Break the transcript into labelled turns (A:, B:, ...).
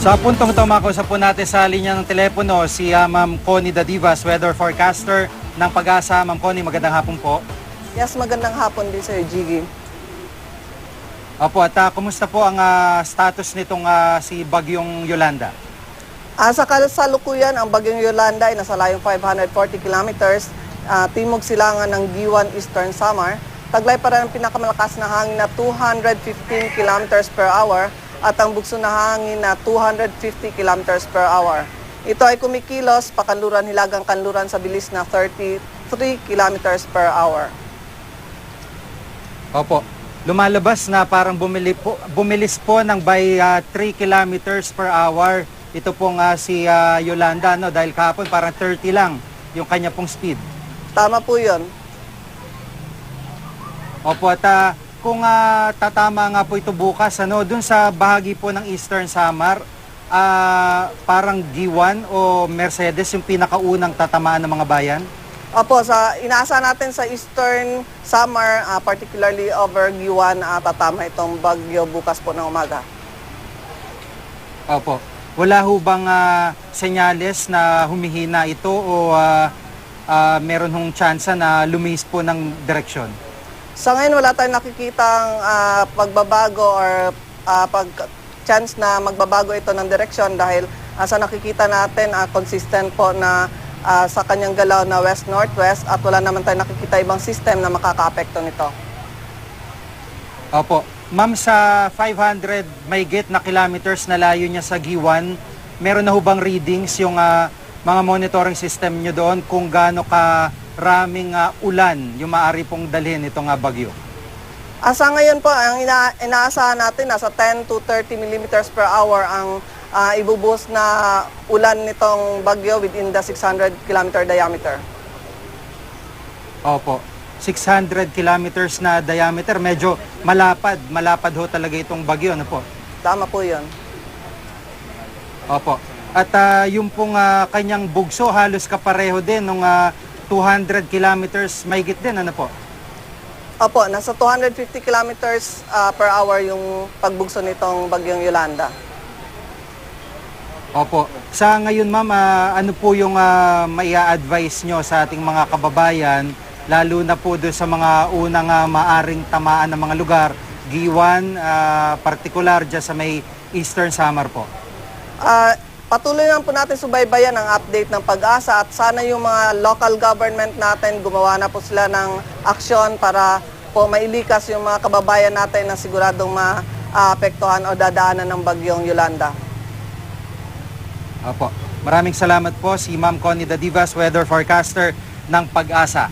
A: Sa puntong ito, makausap po natin sa linya ng telepono si Ma'am Connie Dadivas, weather forecaster ng Pag-asa. Ma'am Connie, magandang hapon po.
B: Yes, magandang hapon din Sir Jiggy.
A: Opo, at kumusta po ang status nitong si Bagyong Yolanda?
B: Sa kasalukuyan, ang Bagyong Yolanda ay nasa layong 540 kilometers, timog silangan ng Giwan, Eastern Samar. Taglay pa rin ang pinakamalakas na hangin na 215 kilometers per hour at ang bugso na hangin na 250 kilometers per hour. Ito ay kumikilos pakanluran hilagang kanluran sa bilis na 33 kilometers per hour.
A: Opo, lumalabas na parang bumilis po ng by 3 kilometers per hour. Ito pong si Yolanda, no? Dahil kahapon parang 30 lang yung kanya pong speed.
B: Tama po yun.
A: Opo, at kung tatama nga po ito bukas, dun sa bahagi po ng Eastern Samar, parang Giwan o Mercedes yung pinakaunang tatamaan ng mga bayan?
B: Opo, inaasa natin sa Eastern Samar, particularly over Giwan, tatama itong bagyo bukas po ng umaga.
A: Opo. Wala ho bang senyales na humihina ito o meron hong tsansa na lumihis po ng direksyon?
B: Sa ngayon, wala tayong nakikitang pagbabago or chance na magbabago ito ng direksyon dahil sa nakikita natin, consistent po na sa kanyang galaw na west-northwest at wala naman tayong nakikita ibang system na makaka-apekto nito.
A: Opo. Ma'am, sa 500 mahigit na kilometers na layo niya sa Giwan, meron na ho bang readings yung mga monitoring system nyo doon kung gaano karaming ulan yung maaari pong dalhin itong bagyo?
B: Sa ngayon po, ang inaasahan natin nasa 10 to 30 millimeters per hour ang ibubuhos na ulan nitong bagyo within the 600 kilometer diameter.
A: Opo. 600 kilometers na diameter, medyo malapad ho talaga itong bagyo, ano po?
B: Tama po yun.
A: Opo. At yung pong kanyang bugso, halos kapareho din nung 200 kilometers mahigit din, ano po?
B: Opo, nasa 250 kilometers per hour yung pagbugso nitong bagyong Yolanda.
A: Opo. Sa ngayon, ma'am, ano po yung maia-advise nyo sa ating mga kababayan, lalo na po doon sa mga unang maaring tamaan ng mga lugar, Giwan, particular dyan sa may Eastern Samar po?
B: Patuloy lang po natin subaybayan ang update ng Pag-asa at sana yung mga local government natin gumawa na po sila ng aksyon para po mailikas yung mga kababayan natin na siguradong maapektuhan o dadaanan ng bagyong Yolanda.
A: Opo. Maraming salamat po si Ma'am Connie Dadivas, weather forecaster ng Pag-asa.